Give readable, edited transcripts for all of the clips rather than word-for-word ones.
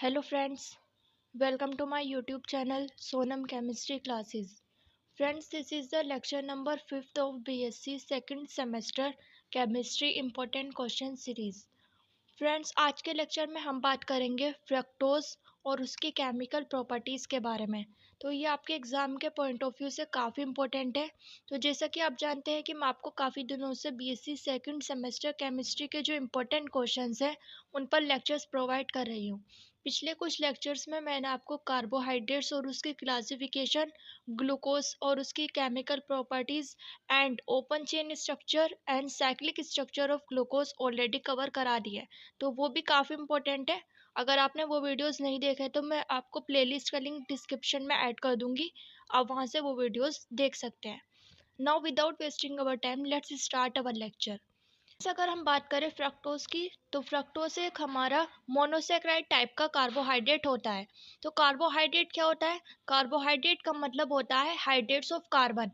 Hello friends, welcome to my YouTube channel Sonam Chemistry Classes. Friends, this is the lecture number 5th of BSc second semester Chemistry Important Question Series. Friends, आज के lecture में हम बात करेंगे fructose और उसकी chemical properties के बारे में। तो ये आपके एग्ज़ाम के पॉइंट ऑफ व्यू से काफ़ी इंपॉर्टेंट है। तो जैसा कि आप जानते हैं कि मैं आपको काफ़ी दिनों से बीएससी सेकंड सेमेस्टर केमिस्ट्री के जो इम्पोर्टेंट क्वेश्चंस हैं उन पर लेक्चर्स प्रोवाइड कर रही हूँ। पिछले कुछ लेक्चर्स में मैंने आपको कार्बोहाइड्रेट्स और उसकी क्लासिफिकेशन, ग्लूकोज और उसकी chemical properties and open chain structure and cyclic structure of glucose already cover करा दिया है। तो वो भी काफ़ी इम्पोर्टेंट है। अगर आपने वो वीडियोस नहीं देखे तो मैं आपको प्लेलिस्ट का लिंक डिस्क्रिप्शन में ऐड कर दूंगी, आप वहाँ से वो वीडियोस देख सकते हैं। Now without wasting our time let's start our lecture. अगर हम बात करें फ्रक्टोज की, तो फ्रक्टोज एक हमारा मोनोसेक्राइड टाइप का कार्बोहाइड्रेट होता है। तो कार्बोहाइड्रेट क्या होता है? कार्बोहाइड्रेट का मतलब होता है hydrates of carbon.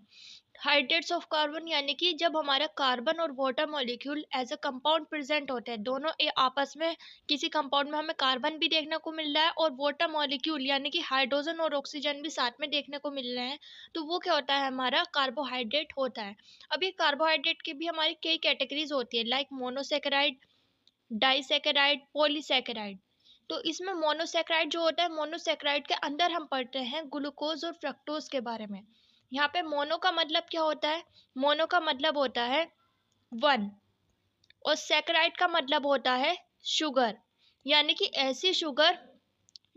Hydrates of carbon यानी कि जब हमारा कार्बन और water molecule as a compound present होते हैं, दोनों आपस में किसी कंपाउंड में हमें कार्बन भी देखने को मिल रहा है और वाटर मॉलिक्यूल यानी कि हाइड्रोजन और ऑक्सीजन भी साथ में देखने को मिल रहे हैं, तो वो क्या होता है? हमारा कार्बोहाइड्रेट होता है। अभी कार्बोहाइड्रेट की भी हमारी कई कैटेगरीज होती है, लाइक मोनोसेकेराइड, डाइसेकेराइड, पॉलीसेकेराइड। तो इसमें मोनोसेकेराइड जो होता है, मोनोसेकेराइड के अंदर हम पढ़ते हैं ग्लूकोज और फ्रक्टोज के बारे में। यहाँ पे मोनो का मतलब क्या होता है? मोनो का मतलब होता है वन, और सेकेराइड का मतलब होता है शुगर, यानी कि ऐसी शुगर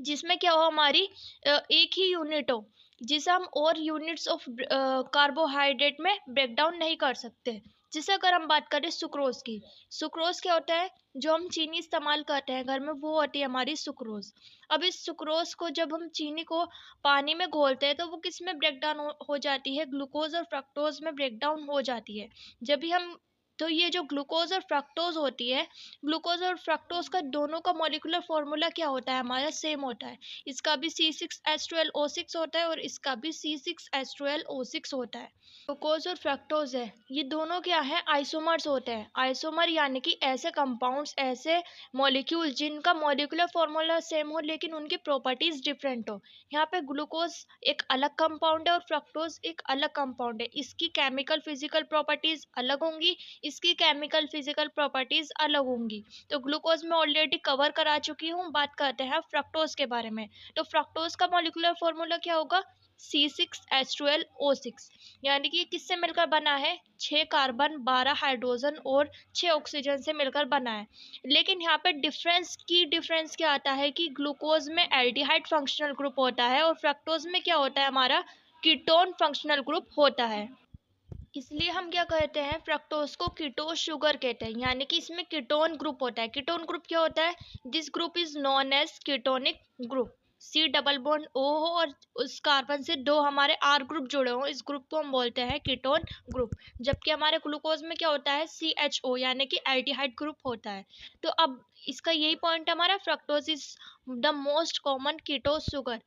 जिसमें क्या हो, हमारी एक ही यूनिट हो, जिसे हम और यूनिट्स ऑफ कार्बोहाइड्रेट में ब्रेक डाउन नहीं कर सकते। जैसे अगर हम बात करें सुक्रोज की, सुक्रोज क्या होता है? जो हम चीनी इस्तेमाल करते हैं घर में, वो होती है हमारी सुक्रोज। अब इस सुक्रोज को जब हम चीनी को पानी में घोलते हैं तो वो किस में ब्रेक डाउन हो जाती है? ग्लूकोज और फ्रक्टोज में ब्रेक डाउन हो जाती है। जब भी हम, तो ये जो ग्लूकोज और फ्रक्टोज होती है, ग्लूकोज और फ्रक्टोज का दोनों का मॉलिक्यूलर फॉर्मूला क्या होता है? हमारा सेम होता है। इसका भी C6H12O6 होता है और इसका भी C6H12O6 होता है। ग्लूकोज और फ्रक्टोज है, ये दोनों क्या है? आइसोमर्स होते हैं। आइसोमर यानी कि ऐसे कंपाउंड्स, ऐसे मॉलिक्यूल जिनका मॉलिक्यूलर फॉर्मूला सेम हो लेकिन उनकी प्रॉपर्टीज डिफरेंट हो। यहाँ पे ग्लूकोज एक अलग कंपाउंड है और फ्रक्टोज एक अलग कंपाउंड है। इसकी केमिकल फिजिकल प्रॉपर्टीज अलग होंगी, इसकी केमिकल फिजिकल प्रॉपर्टीज अलग होंगी। तो ग्लूकोज में ऑलरेडी कवर करा चुकी हूँ। बात करते हैं फ्रक्टोज के बारे में। तो फ्रक्टोज का मॉलिक्यूलर फॉर्मूला क्या होगा? C6H12O6, यानी कि किससे मिलकर बना है? 6 कार्बन, 12 हाइड्रोजन और 6 ऑक्सीजन से मिलकर बना है। लेकिन यहाँ पे डिफरेंस क्या आता है कि ग्लूकोज में एल्डिहाइड फंक्शनल ग्रुप होता है और फ्रक्टोज में क्या होता है? हमारा कीटोन फंक्शनल ग्रुप होता है। इसलिए हम क्या कहते हैं? फ्रक्टोज को कीटोज शुगर कहते हैं, यानी कि इसमें कीटोन ग्रुप होता है। कीटोन ग्रुप क्या होता है? This group is known as ketonic group. C double bond O हो और उस कार्बन से दो हमारे R ग्रुप जुड़े हो, इस ग्रुप को हम बोलते हैं कीटोन ग्रुप। जबकि हमारे ग्लूकोज में क्या होता है? CHO यानी कि एल्डिहाइड ग्रुप होता है। तो अब इसका यही पॉइंट हमारा, fructose is the most common कीटोज sugar.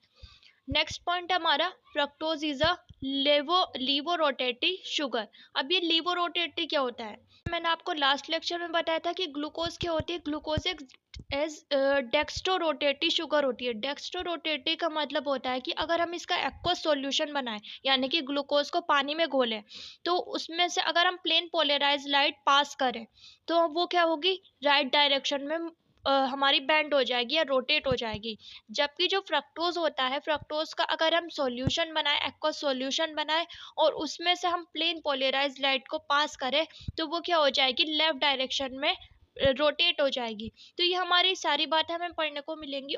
Next point हमारा, फ्रक्टोज इज अ लीवोरोटेटी शुगर। अब ये लीवोरोटेटी क्या होता है? मैंने आपको लास्ट लेक्चर में बताया था कि ग्लूकोज क्या होती है? ग्लूकोज एक एज डेक्स्ट्रोरोटेटी शुगर होती है। डेक्स्ट्रोरोटेटी का मतलब होता है कि अगर हम इसका एक्वस सॉल्यूशन बनाएं, यानी कि ग्लूकोज को पानी में घोलें, तो उसमें से अगर हम प्लेन पोलराइज लाइट पास करें तो वो क्या होगी? राइट डायरेक्शन में हमारी बेंड हो जाएगी या रोटेट हो जाएगी। जबकि जो फ्रक्टोज होता है, फ्रक्टोज का अगर हम सॉल्यूशन बनाएं, एक्वस सॉल्यूशन बनाएं और उसमें से हम प्लेन पोलराइज लाइट को पास करें, तो वो क्या हो जाएगी? लेफ्ट डायरेक्शन में रोटेट हो जाएगी। तो ये हमारी सारी बातें हमें पढ़ने को मिलेंगी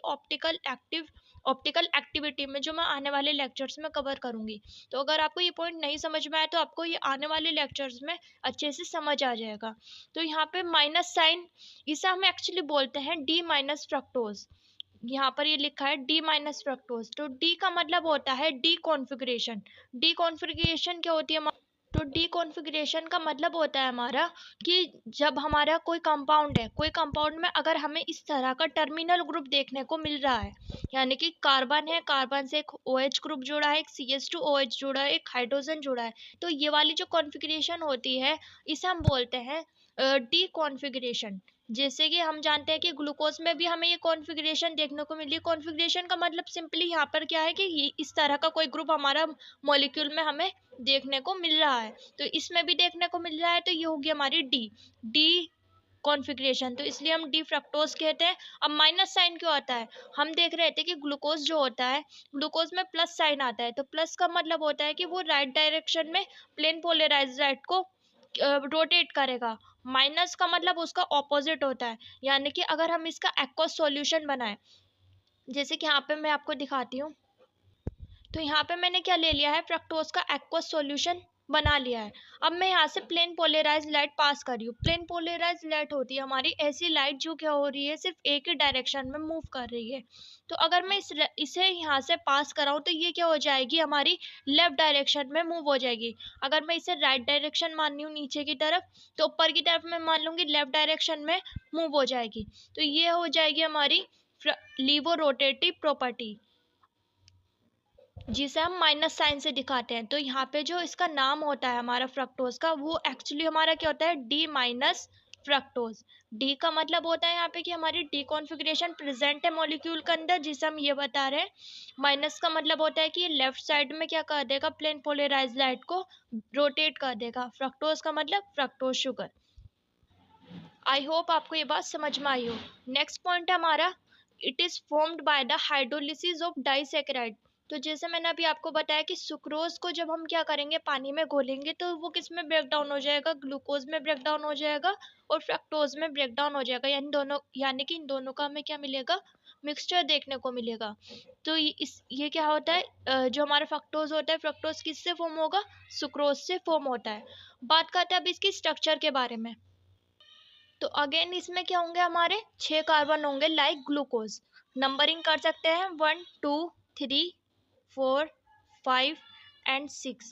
ऑप्टिकल एक्टिविटी में, जो मैं आने वाले लेक्चर्स में कवर करूंगी। तो अगर आपको ये पॉइंट नहीं समझ में आए तो आपको ये आने वाले लेक्चर्स में अच्छे से समझ आ जाएगा। तो यहाँ पे माइनस साइन, इसे हम एक्चुअली बोलते हैं D माइनस फ्रक्टोज। यहाँ पर ये लिखा है D माइनस फ्रक्टोज। तो D का मतलब होता है डी कॉन्फ़िगरेशन। डी कॉन्फ़िगरेशन क्या होती है? तो डी कॉन्फ़िगरेशन का मतलब होता है हमारा कि जब हमारा कोई कंपाउंड है, कोई कंपाउंड में अगर हमें इस तरह का टर्मिनल ग्रुप देखने को मिल रहा है, यानी कि कार्बन है, कार्बन से एक OH ग्रुप जुड़ा है, एक CH2OH जुड़ा है, एक हाइड्रोजन जुड़ा है, तो ये वाली जो कॉन्फ़िगरेशन होती है इसे हम बोलते हैं डी कॉन्फ़िगरेशन। जैसे कि हम जानते हैं कि ग्लूकोज में भी हमें ये कॉन्फ़िगरेशन देखने को मिली। कॉन्फ़िगरेशन का मतलब सिंपली यहाँ पर क्या है कि ये इस तरह का कोई ग्रुप हमारा मॉलिक्यूल में हमें देखने को मिल रहा है, तो इसमें भी देखने को मिल रहा है, तो ये होगी हमारी डी डी कॉन्फ़िगरेशन, तो इसलिए हम डी फ्रक्टोज कहते हैं। अब माइनस साइन क्यों आता है? हम देख रहे थे कि ग्लूकोज जो होता है, ग्लूकोज में प्लस साइन आता है, तो प्लस का मतलब होता है कि वो राइट डायरेक्शन में प्लेन पोलराइज्ड लाइट को रोटेट करेगा। माइनस का मतलब उसका ऑपोजिट होता है, यानी कि अगर हम इसका एक्वस सॉल्यूशन बनाएं, जैसे कि यहाँ पे मैं आपको दिखाती हूँ, तो यहाँ पे मैंने क्या ले लिया है, फ्रक्टोज का एक्वस सॉल्यूशन बना लिया है। अब मैं यहाँ से प्लेन पोलराइज लाइट पास कर रही हूँ। प्लेन पोलराइज लाइट होती है हमारी ऐसी लाइट जो क्या हो रही है, सिर्फ एक ही डायरेक्शन में मूव कर रही है। तो अगर मैं इसे यहाँ से पास कराऊँ तो ये क्या हो जाएगी, हमारी लेफ्ट डायरेक्शन में मूव हो जाएगी। अगर मैं इसे राइट डायरेक्शन मान रही हूँ नीचे की तरफ, तो ऊपर की तरफ मैं मान लूँगी लेफ्ट डायरेक्शन में मूव हो जाएगी। तो ये हो जाएगी हमारी लीवो रोटेटिव प्रॉपर्टी, जिसे हम माइनस साइन से दिखाते हैं। तो यहाँ पे जो इसका नाम होता है हमारा फ्रक्टोज का, वो एक्चुअली हमारा क्या होता है, डी माइनस फ्रक्टोज। डी का मतलब होता है यहाँ पे कि हमारी डी कॉन्फ़िगरेशन प्रेजेंट है मॉलिक्यूल के अंदर, जिसे हम ये बता रहे हैं। माइनस का मतलब होता है कि ये लेफ्ट साइड में क्या कर देगा, प्लेन पोलराइज लाइट को रोटेट कर देगा। फ्रक्टोज का मतलब फ्रक्टोज शुगर। आई होप आपको ये बात समझ में आई हो। नेक्स्ट पॉइंट है हमारा, it is formed by the hydrolysis of disaccharide. तो जैसे मैंने अभी आपको बताया कि सुक्रोज को जब हम क्या करेंगे, पानी में घोलेंगे, तो वो किस में ब्रेक डाउन हो जाएगा, ग्लूकोज में ब्रेक डाउन हो जाएगा और फ्रक्टोज में ब्रेक डाउन हो जाएगा। यानी कि इन दोनों का हमें क्या मिलेगा, मिक्सचर देखने को मिलेगा। तो ये क्या होता है, जो हमारा फ्रक्टोज होता है, फ्रक्टोज किससे फॉर्म होगा, सुक्रोज से फॉर्म होता है। बात करते हैं अब इसकी स्ट्रक्चर के बारे में। तो अगेन इसमें क्या होंगे, हमारे 6 कार्बन होंगे लाइक ग्लूकोज। नंबरिंग कर सकते हैं 1 2 3 4 5 एंड 6।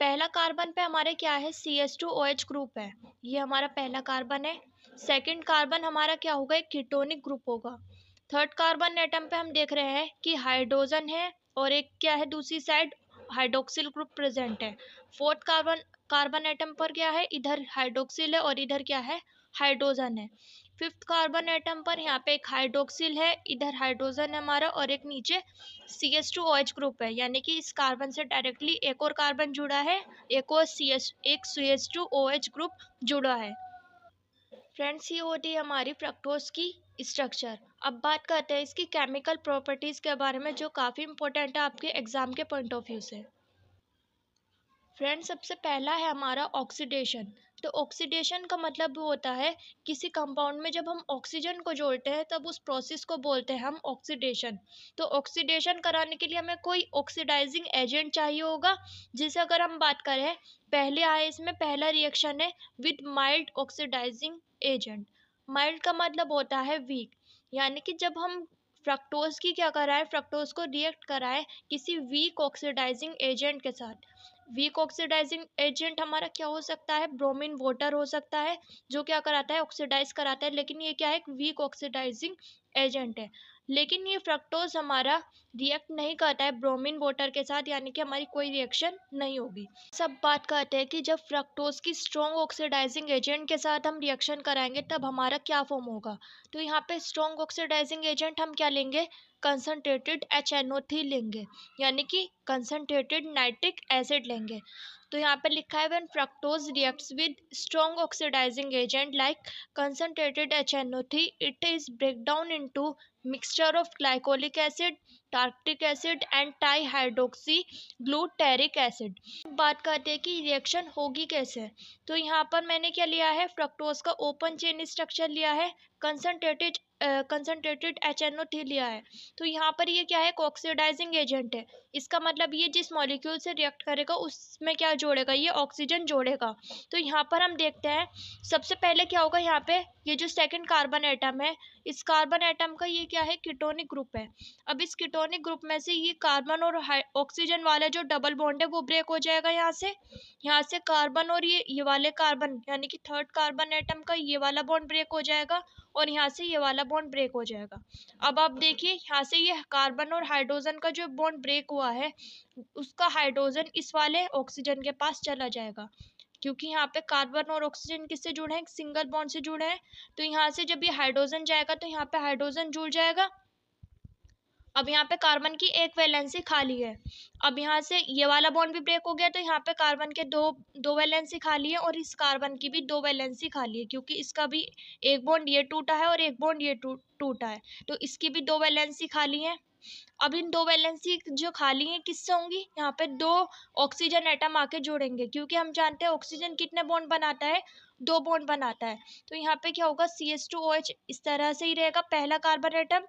पहला कार्बन पे हमारे क्या है, CH2OH ग्रुप है, ये हमारा पहला कार्बन है। सेकंड कार्बन हमारा क्या होगा, एक कीटोनिक ग्रुप होगा। थर्ड कार्बन एटम पे हम देख रहे हैं कि हाइड्रोजन है और एक क्या है, दूसरी साइड हाइड्रोक्सिल ग्रुप प्रेजेंट है। फोर्थ कार्बन कार्बन एटम पर क्या है, इधर हाइड्रोक्सिल है और इधर क्या है, हाइड्रोजन है। फिफ्थ कार्बन एटम पर यहाँ पे एक हाइड्रोक्सिल है, इधर हाइड्रोजन है हमारा, और एक नीचे CH2OH ग्रुप है, यानी कि इस कार्बन से डायरेक्टली एक और कार्बन जुड़ा है, एक और एक CH2OH ग्रुप जुड़ा है। फ्रेंड्स, ये होती है हमारी फ्रक्टोज की स्ट्रक्चर। अब बात करते हैं इसकी केमिकल प्रॉपर्टीज के बारे में, जो काफ़ी इंपॉर्टेंट है आपके एग्जाम के पॉइंट ऑफ व्यू से। फ्रेंड्स, सबसे पहला है हमारा ऑक्सीडेशन। तो ऑक्सीडेशन का मतलब वो होता है, किसी कंपाउंड में जब हम ऑक्सीजन को जोड़ते हैं तब उस प्रोसेस को बोलते हैं हम ऑक्सीडेशन। तो ऑक्सीडेशन कराने के लिए हमें कोई ऑक्सीडाइजिंग एजेंट चाहिए होगा, जिसे अगर हम बात करें, पहले आए इसमें पहला रिएक्शन है with mild oxidizing agent. Mild का मतलब होता है वीक, यानी कि जब हम फ्रक्टोज की क्या कराएं, फ्रक्टोज को रिएक्ट कराएं किसी वीक ऑक्सीडाइजिंग एजेंट के साथ। वीक ऑक्सीडाइजिंग एजेंट हमारा क्या हो सकता है, ब्रोमीन वाटर हो सकता है, जो क्या कराता है, ऑक्सीडाइज कराता है, लेकिन ये क्या है, एक वीक ऑक्सीडाइजिंग एजेंट है। लेकिन ये फ्रक्टोज हमारा रिएक्ट नहीं करता है ब्रोमीन वाटर के साथ, यानी कि हमारी कोई रिएक्शन नहीं होगी। सब बात करते हैं कि जब फ्रक्टोज की स्ट्रॉन्ग ऑक्सीडाइजिंग एजेंट के साथ हम रिएक्शन कराएंगे तब हमारा क्या फॉर्म होगा। तो यहाँ पे स्ट्रॉन्ग ऑक्सीडाइजिंग एजेंट हम क्या लेंगे, कंसनट्रेटेड HNO3 लेंगे, यानी कि कंसनट्रेटेड नाइट्रिक एसिड लेंगे। तो यहाँ पे लिखा है, when fructose reacts with strong oxidizing agent like concentrated HNO3, it is break down into mixture of glycolic acid, tartic acid and dihydroxy glutaric acid। बात करते हैं कि रिएक्शन होगी कैसे। तो यहाँ पर मैंने क्या लिया है, फ्रक्टोज का ओपन चेन स्ट्रक्चर लिया है, कंसनट्रेटेड HNO3 लिया है। तो यहाँ पर ये क्या है, ऑक्सीडाइजिंग एजेंट है, इसका मतलब ये जिस मॉलिक्यूल से रिएक्ट करेगा उसमें क्या जोड़ेगा, ये ऑक्सीजन जोड़ेगा। तो यहाँ पर हम देखते हैं, सबसे पहले क्या होगा, यहाँ पे ये जो सेकंड कार्बन एटम है, इस कार्बन एटम का ये क्या है, कीटोनिक ग्रुप है। अब इस कीटोनिक ग्रुप में से ये कार्बन और ऑक्सीजन वाला जो डबल बॉन्ड है वो ब्रेक हो जाएगा, यहाँ से कार्बन और ये वाले कार्बन, यानी कि थर्ड कार्बन एटम का ये वाला बॉन्ड ब्रेक हो जाएगा और यहाँ से ये वाला बॉन्ड ब्रेक हो जाएगा। अब आप देखिए, यहाँ से ये कार्बन और हाइड्रोजन का जो बॉन्ड ब्रेक हुआ है, उसका हाइड्रोजन इस वाले ऑक्सीजन के पास चला जाएगा। क्योंकि यहाँ पे कार्बन और ऑक्सीजन किससे जुड़े हैं, एक सिंगल बॉन्ड से जुड़े हैं। तो यहाँ से जब ये हाइड्रोजन जाएगा तो यहाँ पे हाइड्रोजन जुड़ जाएगा। अब यहाँ पे कार्बन की एक वैलेंसी खाली है। अब यहाँ से ये वाला बॉन्ड भी ब्रेक हो गया, तो यहाँ पे कार्बन के दो वैलेंसी खाली है और इस कार्बन की भी दो वैलेंसी खाली है, क्योंकि इसका भी एक बॉन्ड ये टूटा है और एक बॉन्ड ये टूटा है, तो इसकी भी दो वैलेंसी खाली है। अब इन दो वैलेंसी जो खाली हैं किससे होंगी, यहाँ पे दो ऑक्सीजन एटम आके जुड़ेंगे, क्योंकि हम जानते हैं ऑक्सीजन कितने बॉन्ड बनाता है, दो बॉन्ड बनाता है। तो यहाँ पे क्या होगा, CH2OH इस तरह से ही रहेगा, पहला कार्बन एटम,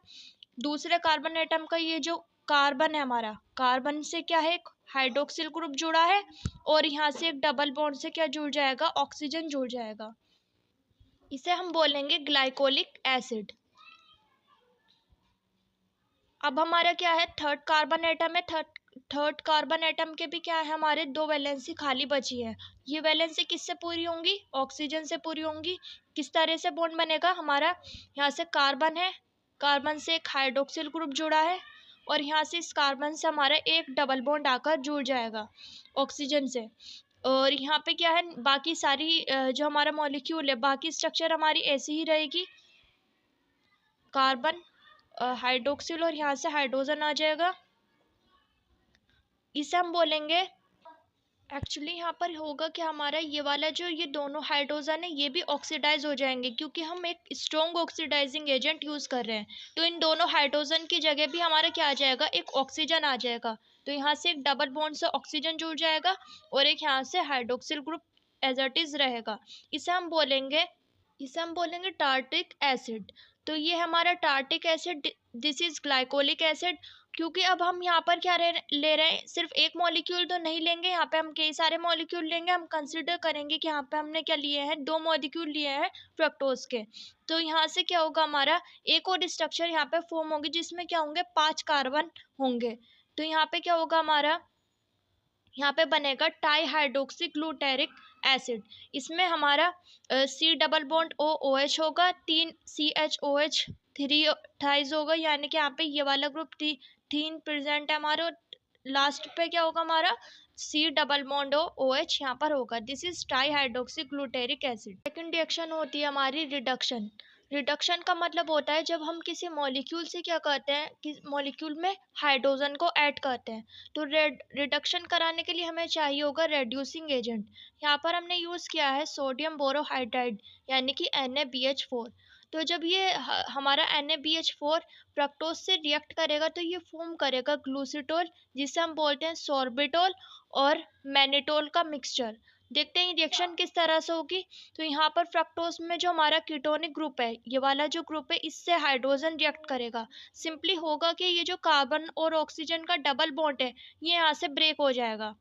दूसरे कार्बन एटम का ये जो कार्बन है हमारा, कार्बन से क्या है, एक हाइड्रोक्सिल ग्रुप जुड़ा है और यहाँ से एक डबल बॉन्ड से क्या जुड़ जाएगा, ऑक्सीजन जुड़ जाएगा। इसे हम बोलेंगे ग्लाइकोलिक एसिड। अब हमारा क्या है, थर्ड कार्बन एटम है, थर्ड कार्बन एटम के भी क्या है, हमारे दो वैलेंसी खाली बची है। ये वैलेंसी किससे पूरी होंगी, ऑक्सीजन से पूरी होंगी। किस तरह से बॉन्ड बनेगा हमारा, यहाँ से कार्बन है, कार्बन से एक हाइड्रोक्सिल ग्रुप जुड़ा है और यहाँ से इस कार्बन से हमारा एक डबल बॉन्ड आकर जुड़ जाएगा ऑक्सीजन से। और यहाँ पे क्या है, बाकी सारी जो हमारा मॉलिक्यूल है, बाकी स्ट्रक्चर हमारी ऐसी ही रहेगी, कार्बन हाइड्रोक्सिल और यहाँ से हाइड्रोजन आ जाएगा। इसे हम बोलेंगे, एक्चुअली यहाँ पर होगा कि हमारा ये वाला जो ये दोनों हाइड्रोजन है ये भी ऑक्सीडाइज हो जाएंगे, क्योंकि हम एक स्ट्रॉन्ग ऑक्सीडाइजिंग एजेंट यूज कर रहे हैं। तो इन दोनों हाइड्रोजन की जगह भी हमारा क्या आ जाएगा, एक ऑक्सीजन आ जाएगा। तो यहाँ से एक डबल बॉन्ड से ऑक्सीजन जुड़ जाएगा और एक यहाँ से hydroxyl group as it is रहेगा। इसे हम बोलेंगे टार्टिक एसिड। तो ये हमारा tartaric acid, this is glycolic acid. क्योंकि अब हम यहाँ पर क्या ले रहे हैं, सिर्फ एक मॉलिक्यूल तो नहीं लेंगे, यहाँ पे हम कई सारे मॉलिक्यूल लेंगे। हम कंसिडर करेंगे कि यहाँ पे हमने क्या लिए हैं, दो मॉलिक्यूल लिए हैं फ्रक्टोज के। तो यहाँ से क्या होगा, हमारा एक और स्ट्रक्चर यहाँ पे फॉर्म होगी जिसमें क्या होंगे, 5 कार्बन होंगे। तो यहाँ पे क्या होगा हमारा, यहाँ पे बनेगा टाई हाइड्रोक्सी ग्लूटेरिक एसिड। इसमें हमारा C डबल बॉन्ड OH होगा, 3 CHOH 3 थाइज होगा, यानी कि यहाँ पे ये वाला ग्रुप 3 प्रेजेंट है हमारा। और लास्ट पे क्या होगा हमारा, C डबल बॉन्ड OH यहाँ पर होगा। This is tie hydroxy glutaric acid. Second reaction होती है हमारी रिडक्शन। रिडक्शन का मतलब होता है जब हम किसी मॉलिक्यूल से क्या करते हैं, कि मॉलिक्यूल में हाइड्रोजन को ऐड करते हैं। तो रिडक्शन कराने के लिए हमें चाहिए होगा रेड्यूसिंग एजेंट। यहाँ पर हमने यूज़ किया है सोडियम बोरोहाइड्राइड, यानी कि NaBH4। तो जब ये हमारा NaBH4 फ्रक्टोज से रिएक्ट करेगा तो ये फॉर्म करेगा ग्लूसिटोल, जिसे हम बोलते हैं सॉर्बिटोल और मैनिटोल का मिक्सचर। देखते हैं रिएक्शन किस तरह से होगी। तो यहाँ पर फ्रक्टोज में जो हमारा कीटोनिक ग्रुप है, ये वाला जो ग्रुप है, इससे हाइड्रोजन रिएक्ट करेगा। सिंपली होगा कि ये जो कार्बन और ऑक्सीजन का डबल बॉन्ड है ये यहाँ से ब्रेक हो जाएगा।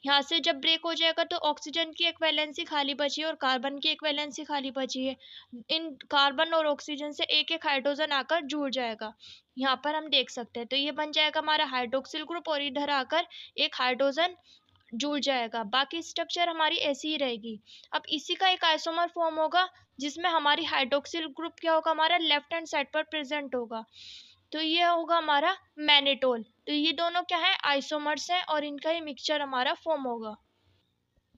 यहाँ से जब ब्रेक हो जाएगा तो ऑक्सीजन की एक वैलेंसी खाली बची है और कार्बन की एक वैलेंसी खाली बची है। इन कार्बन और ऑक्सीजन से एक एक हाइड्रोजन आकर जुड़ जाएगा, यहाँ पर हम देख सकते हैं। तो ये बन जाएगा हमारा हाइड्रोक्सिल ग्रुप और इधर आकर एक हाइड्रोजन जुड़ जाएगा। बाकी स्ट्रक्चर हमारी ऐसी ही रहेगी। अब इसी का एक आइसोमर फॉर्म होगा जिसमें हमारी हाइड्रोक्सिल ग्रुप क्या होगा, हमारा लेफ्ट हैंड साइड पर प्रेजेंट होगा। तो ये होगा हमारा मैनिटोल। तो ये दोनों क्या है, आइसोमर्स हैं और इनका ही मिक्सचर हमारा फॉर्म होगा।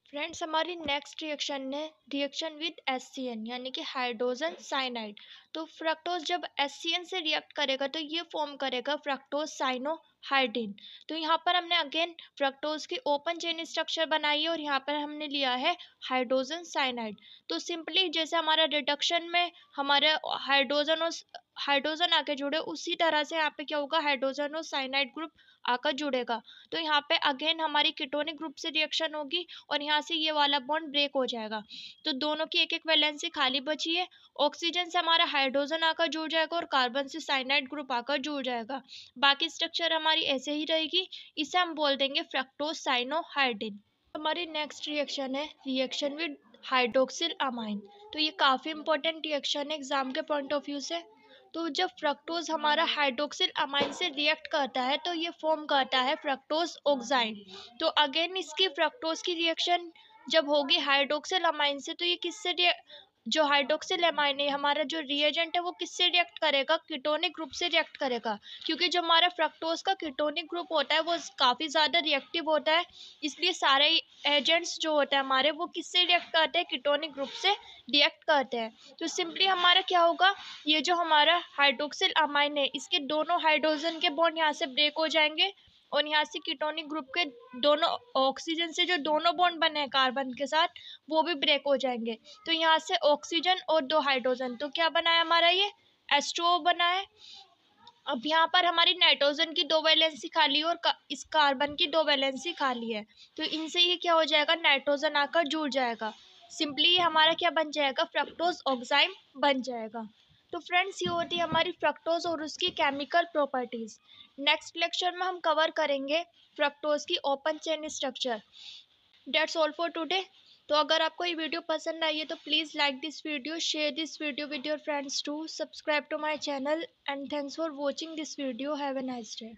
फ्रेंड्स, हमारी नेक्स्ट रिएक्शन है रिएक्शन विद HCN, यानी कि हाइड्रोजन साइनाइड। तो फ्रक्टोज जब HCN से रिएक्ट करेगा तो ये फॉर्म करेगा फ्रक्टोज साइनोहाइड्रिन। तो यहाँ पर हमने अगेन फ्रक्टोज की ओपन चेन स्ट्रक्चर बनाई है और यहाँ पर हमने लिया है हाइड्रोजन साइनाइड। तो सिंपली जैसे हमारा रिडक्शन में हमारा हाइड्रोजन आके जुड़े, उसी तरह से यहाँ पे क्या होगा, हाइड्रोजन और साइनाइड ग्रुप आकर जुड़ेगा। तो यहाँ पे अगेन हमारी कीटोनिक ग्रुप से रिएक्शन होगी और यहाँ से ये वाला बॉन्ड ब्रेक हो जाएगा। तो दोनों की एक एक वैलेंसी खाली बची है। ऑक्सीजन से हमारा हाइड्रोजन आकर जुड़ जाएगा और कार्बन से साइनाइड ग्रुप आकर जुड़ जाएगा। बाकी स्ट्रक्चर हमारी ऐसे ही रहेगी। इसे हम बोल देंगे फ्रक्टोज साइनोहाइड्रिन। हमारी नेक्स्ट रिएक्शन है रिएक्शन विद हाइड्रोक्सिल अमाइन। तो ये काफ़ी इंपॉर्टेंट रिएक्शन है एग्जाम के पॉइंट ऑफ व्यू से। तो जब फ्रक्टोज हमारा हाइड्रोक्सिल अमाइन से रिएक्ट करता है तो ये फॉर्म करता है फ्रक्टोज ऑक्साइड। तो अगेन इसकी फ्रक्टोज की रिएक्शन जब होगी हाइड्रोक्सिल अमाइन से, तो ये किससे जो हाइड्रोक्सिल अमाइन है हमारा जो रिएजेंट है वो किससे रिएक्ट करेगा, कीटोनिक ग्रुप से रिएक्ट करेगा। क्योंकि जो हमारा फ्रक्टोज का कीटोनिक ग्रुप होता है वो काफ़ी ज़्यादा रिएक्टिव होता है, इसलिए सारे एजेंट्स जो होते हैं हमारे, वो किससे रिएक्ट करते हैं, कीटोनिक ग्रुप से रिएक्ट करते हैं। तो सिंपली हमारा क्या होगा, ये जो हमारा हाइड्रोक्सिल अमाइन है, इसके दोनों हाइड्रोजन के बॉन्ड यहाँ से ब्रेक हो जाएंगे और यहाँ से कीटोनिक ग्रुप के दोनों ऑक्सीजन से जो दोनों बॉन्ड बने हैं कार्बन के साथ, वो भी ब्रेक हो जाएंगे। तो यहाँ से ऑक्सीजन और 2 हाइड्रोजन, तो क्या बना है हमारा, ये H2O बना है। अब यहाँ पर हमारी नाइट्रोजन की 2 वैलेंसी खाली है और इस कार्बन की 2 वैलेंसी खाली है। तो इनसे ये क्या हो जाएगा, नाइट्रोजन आकर जुड़ जाएगा। सिंपली हमारा क्या बन जाएगा, फ्रक्टोज ऑक्साइम बन जाएगा। तो फ्रेंड्स, ये होती है हमारी फ्रक्टोज और उसकी केमिकल प्रॉपर्टीज। नेक्स्ट लेक्चर में हम कवर करेंगे फ्रक्टोज की open chain structure. That's all for today. तो अगर आपको ये वीडियो पसंद आई है तो please like this video, share this video with your friends too, subscribe to my channel and thanks for watching this video. Have a nice day.